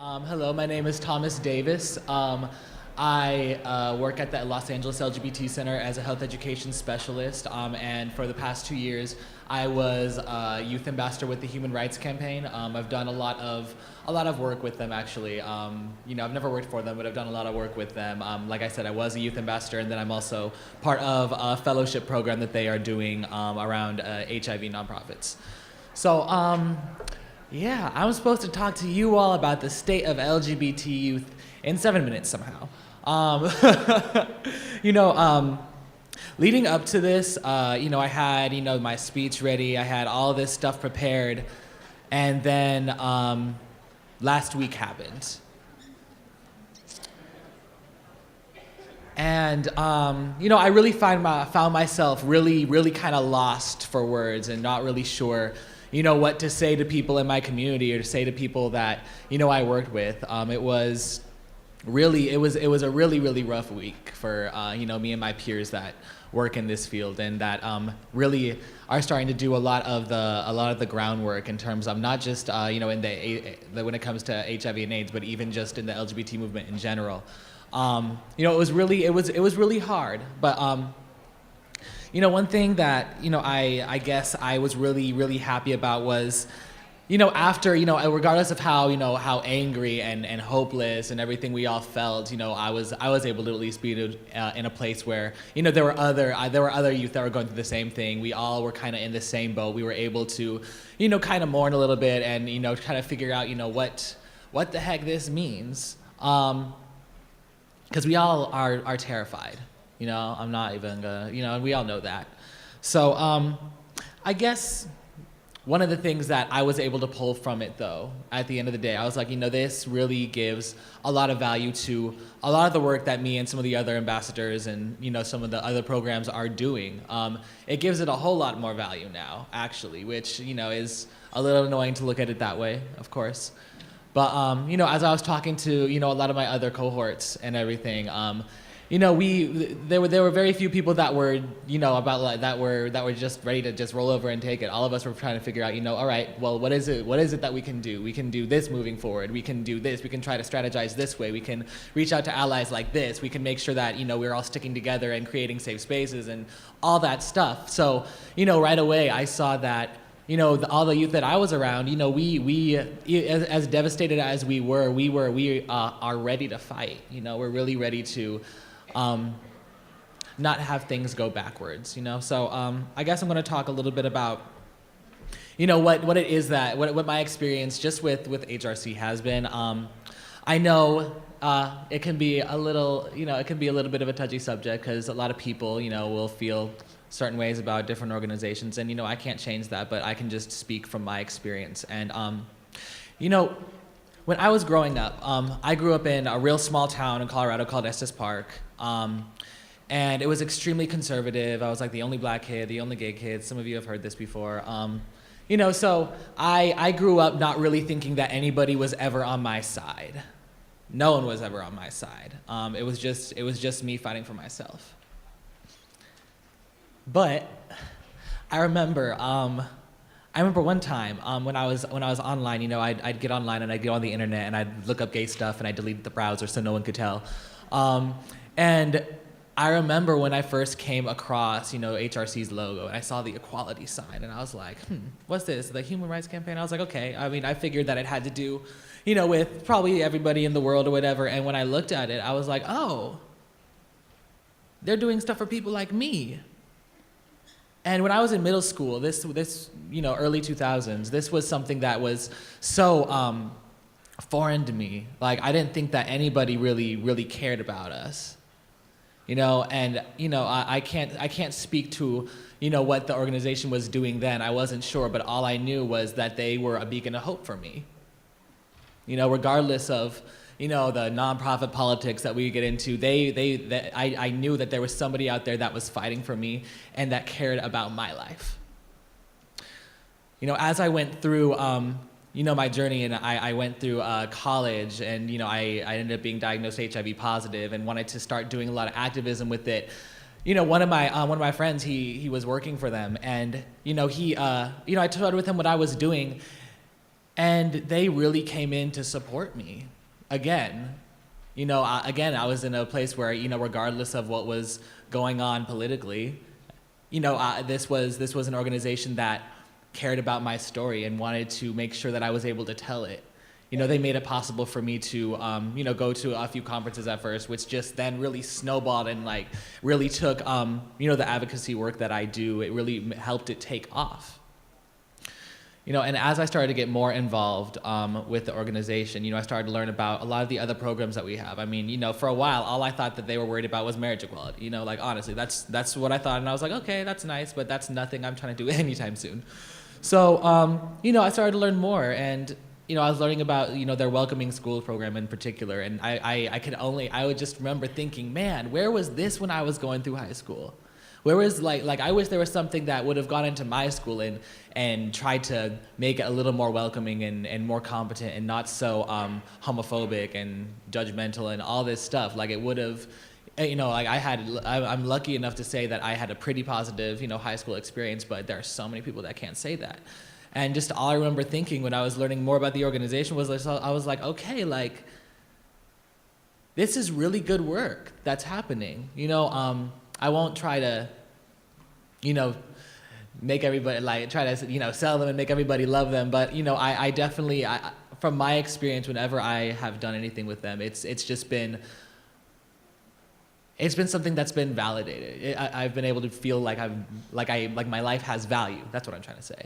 Hello, my name is Thomas Davis. I work at the Los Angeles LGBT Center as a health education specialist, and for the past 2 years, I was a youth ambassador with the Human Rights Campaign. I've done a lot of work with them, actually. I've never worked for them, but I've done a lot of work with them. Like I said, I was a youth ambassador, and then I'm also part of a fellowship program that they are doing around HIV nonprofits. So. Yeah, I'm supposed to talk to you all about the state of LGBT youth in 7 minutes somehow. Leading up to this, I had, my speech ready. I had all this stuff prepared. And then last week happened. And, I really found myself really kind of lost for words and not really sure what to say to people in my community or to say to people that, I worked with. It was a really rough week for, me and my peers that work in this field and that really are starting to do a lot of the groundwork in terms of not just, when it comes to HIV and AIDS, but even just in the LGBT movement in general. It was really hard, but, one thing that, I guess I was really happy about was, after, regardless of how angry and hopeless and everything we all felt, I was able to at least be in a place where, there were other youth that were going through the same thing. We all were kind of in the same boat. We were able to, kind of mourn a little bit and, kind of figure out, what the heck this means. Because we all are terrified. I'm not even gonna, and we all know that. So I guess one of the things that I was able to pull from it, though, at the end of the day, I was like, this really gives a lot of value to a lot of the work that me and some of the other ambassadors and, some of the other programs are doing. It gives it a whole lot more value now, actually, which, is a little annoying to look at it that way, of course. But, as I was talking to, a lot of my other cohorts and everything, there were very few people that were, that were just ready to just roll over and take it. All of us were trying to figure out, all right, well, what is it that we can do? We can do this moving forward. We can do this. We can try to strategize this way. We can reach out to allies like this. We can make sure that, we're all sticking together and creating safe spaces and all that stuff. So, right away I saw that, all the youth that I was around, we as devastated as we are ready to fight. We're really ready to not have things go backwards, So I guess I'm going to talk a little bit about, what it is that, what my experience just with HRC has been. I know it can be a little, bit of a touchy subject because a lot of people, will feel certain ways about different organizations, and I can't change that, but I can just speak from my experience. And when I was growing up, I grew up in a real small town in Colorado called Estes Park, and it was extremely conservative. I was like the only black kid, the only gay kid. Some of you have heard this before. So I grew up not really thinking that anybody was ever on my side. No one was ever on my side. It was just me fighting for myself. But I remember one time when I was online, I'd get online and I'd go on the internet and I'd look up gay stuff and I'd delete the browser so no one could tell. And I remember when I first came across, HRC's logo and I saw the equality sign and I was like, what's this? The Human Rights Campaign? I was like, okay. I mean, I figured that it had to do, with probably everybody in the world or whatever. And when I looked at it, I was like, oh, they're doing stuff for people like me. And when I was in middle school, this early 2000s, this was something that was so foreign to me. Like, I didn't think that anybody really cared about us. And I can't speak to what the organization was doing then. I wasn't sure, but all I knew was that they were a beacon of hope for me. Regardless of the nonprofit politics that we get into, I knew that there was somebody out there that was fighting for me and that cared about my life. As I went through, my journey, and I went through college, and I ended up being diagnosed HIV positive and wanted to start doing a lot of activism with it. One of my friends, he was working for them, and I told with him what I was doing. And they really came in to support me. Again, I was in a place where, regardless of what was going on politically, this was an organization that cared about my story and wanted to make sure that I was able to tell it. They made it possible for me to, go to a few conferences at first, which just then really snowballed and like really took, the advocacy work that I do, it really helped it take off. And as I started to get more involved with the organization, I started to learn about a lot of the other programs that we have. I mean, for a while, all I thought that they were worried about was marriage equality. Like honestly, that's what I thought, and I was like, okay, that's nice, but that's nothing I'm trying to do anytime soon. So, I started to learn more, and I was learning about their welcoming school program in particular, and I would just remember thinking, man, where was this when I was going through high school? Where was like I wish there was something that would have gone into my school and tried to make it a little more welcoming and more competent and not so homophobic and judgmental and all this stuff. Like it would have, I'm lucky enough to say that I had a pretty positive high school experience, but there are so many people that can't say that. And just all I remember thinking when I was learning more about the organization was I was like, okay, like this is really good work that's happening. I won't try to, make everybody try to, sell them and make everybody love them. But, I definitely, from my experience, whenever I have done anything with them, it's been something that's been validated. I've been able to feel like my life has value. That's what I'm trying to say.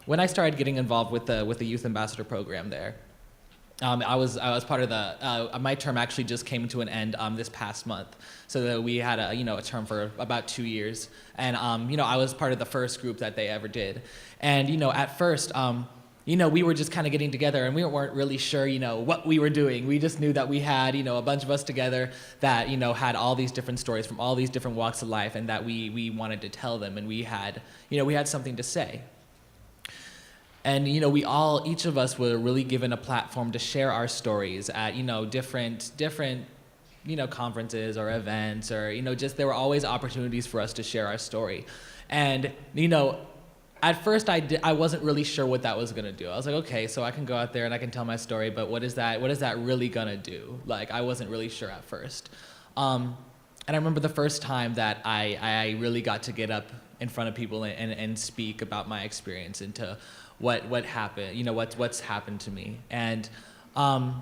When I started getting involved with the youth ambassador program there, I was part of my term actually just came to an end this past month, so that we had a term for about 2 years, and I was part of the first group that they ever did, and at first we were just kind of getting together and we weren't really sure what we were doing. We just knew that we had a bunch of us together that had all these different stories from all these different walks of life, and that we wanted to tell them, and we had something to say. And each of us were really given a platform to share our stories at different conferences or events, or just there were always opportunities for us to share our story. And at first I wasn't really sure what that was gonna do. I was like, okay, so I can go out there and I can tell my story, but what is that really gonna do? Like I wasn't really sure at first. And I remember the first time that I really got to get up in front of people and speak about my experience into what happened, what's happened to me. And I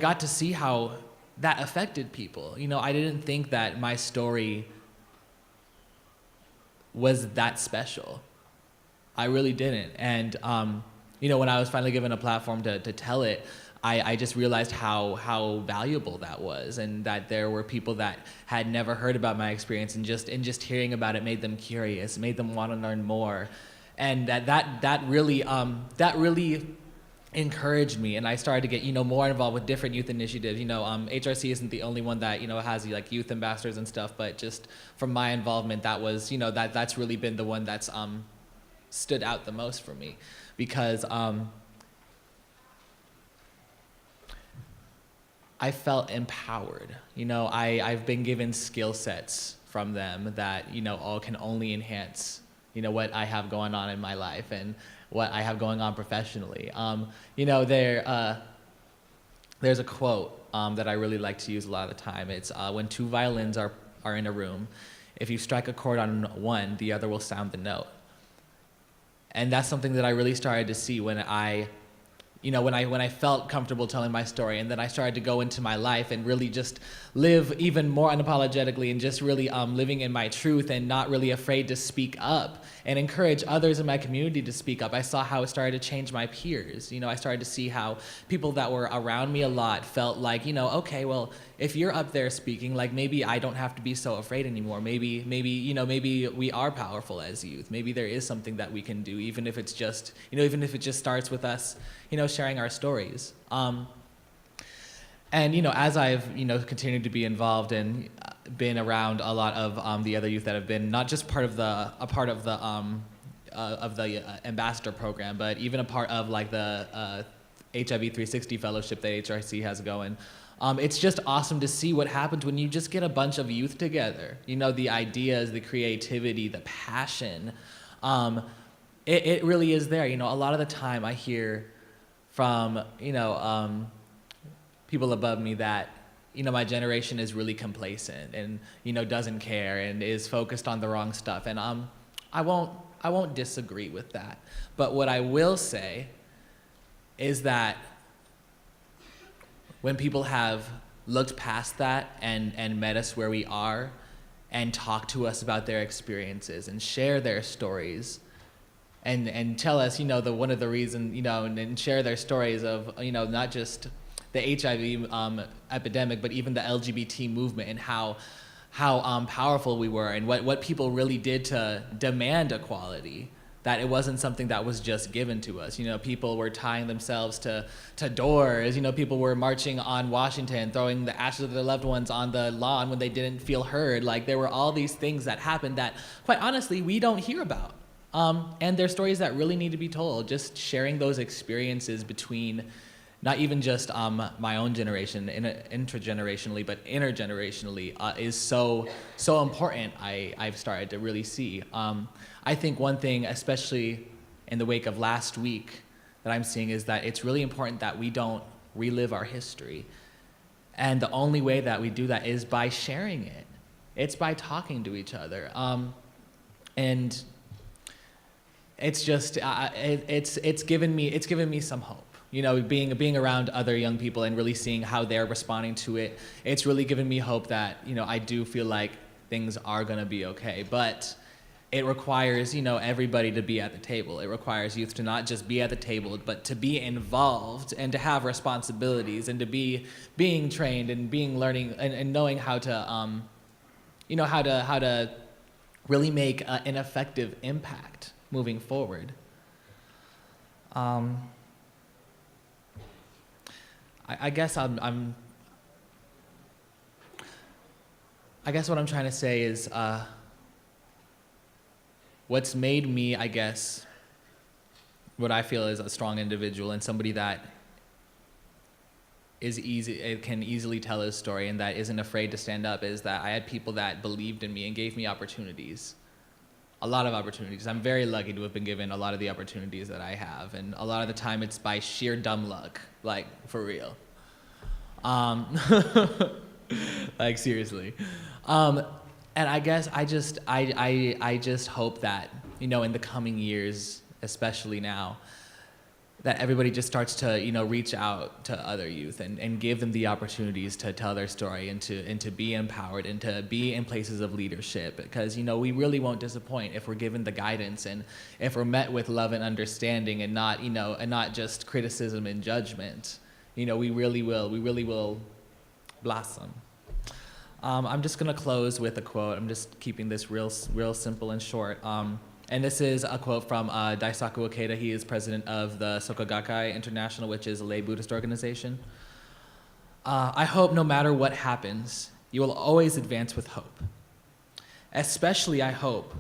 got to see how that affected people. I didn't think that my story was that special. I really didn't. And when I was finally given a platform to tell it, I just realized how valuable that was, and that there were people that had never heard about my experience, and just hearing about it made them curious, made them want to learn more. And that really encouraged me, and I started to get more involved with different youth initiatives. HRC isn't the only one that has like youth ambassadors and stuff, but just from my involvement, that was that's really been the one that's stood out the most for me, because I felt empowered. I've been given skill sets from them that all can only enhance what I have going on in my life and what I have going on professionally. There's a quote that I really like to use a lot of the time. It's when two violins are in a room, if you strike a chord on one, the other will sound the note. And that's something that I really started to see when I felt comfortable telling my story, and then I started to go into my life and really just live even more unapologetically, and just really living in my truth and not really afraid to speak up and encourage others in my community to speak up. I saw how it started to change my peers. I started to see how people that were around me a lot felt like, okay, well, if you're up there speaking, like maybe I don't have to be so afraid anymore. Maybe we are powerful as youth. Maybe there is something that we can do, even if it's just, even if it just starts with us, sharing our stories. And as I've continued to be involved and been around a lot of the other youth that have been not just part of the ambassador program, but even a part of like the HIV 360 fellowship that HRC has going. It's just awesome to see what happens when you just get a bunch of youth together. The ideas, the creativity, the passion. it really is there. A lot of the time I hear from, people above me that, my generation is really complacent and, doesn't care and is focused on the wrong stuff. And I won't disagree with that. But what I will say is that when people have looked past that and met us where we are and talked to us about their experiences and share their stories and tell us, one of the reasons, and share their stories of, not just the HIV epidemic, but even the LGBT movement and how powerful we were and what people really did to demand equality, that it wasn't something that was just given to us. People were tying themselves to doors. People were marching on Washington, throwing the ashes of their loved ones on the lawn when they didn't feel heard. Like, there were all these things that happened that, quite honestly, we don't hear about. And they're stories that really need to be told. Just sharing those experiences between not even just my own generation, intergenerationally, but intergenerationally, is so important. I've started to really see. I think one thing, especially in the wake of last week, that I'm seeing is that it's really important that we don't relive our history. And the only way that we do that is by sharing it. It's by talking to each other. And it's just, it's given me some hope. Being around other young people and really seeing how they're responding to it, it's really given me hope that, I do feel like things are gonna be okay. But it requires, everybody to be at the table. It requires youth to not just be at the table, but to be involved and to have responsibilities and to be being trained and learning and knowing how to, how to really make an effective impact moving forward. I guess I guess what I'm trying to say is what's made me, I guess, what I feel is a strong individual and somebody that can easily tell his story and that isn't afraid to stand up, is that I had people that believed in me and gave me opportunities. A lot of opportunities. I'm very lucky to have been given a lot of the opportunities that I have, and a lot of the time it's by sheer dumb luck, like, for real. Like, seriously. And I guess I just hope that, in the coming years, especially now, that everybody just starts to, reach out to other youth and give them the opportunities to tell their story and to be empowered and to be in places of leadership. Because, we really won't disappoint if we're given the guidance and if we're met with love and understanding and not, and not just criticism and judgment. We really will blossom. I'm just gonna close with a quote. I'm just keeping this real simple and short. And this is a quote from Daisaku Ikeda. He is president of the Soka Gakkai International, which is a lay Buddhist organization. I hope no matter what happens, you will always advance with hope. Especially I hope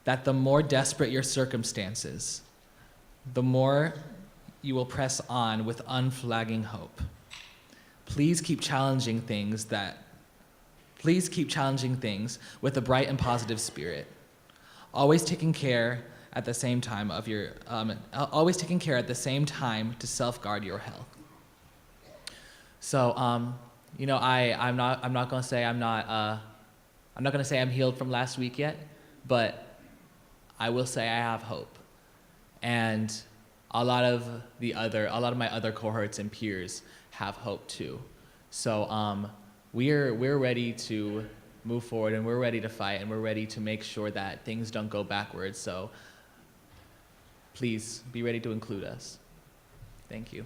that the more desperate your circumstances, the more you will press on with unflagging hope. Please keep challenging things with a bright and positive spirit. Always taking care at the same time to self-guard your health. So, I'm not gonna say I'm healed from last week yet, but I will say I have hope, and a lot of my other cohorts and peers have hope too. So, we're ready to move forward, and we're ready to fight, and we're ready to make sure that things don't go backwards. So please be ready to include us. Thank you.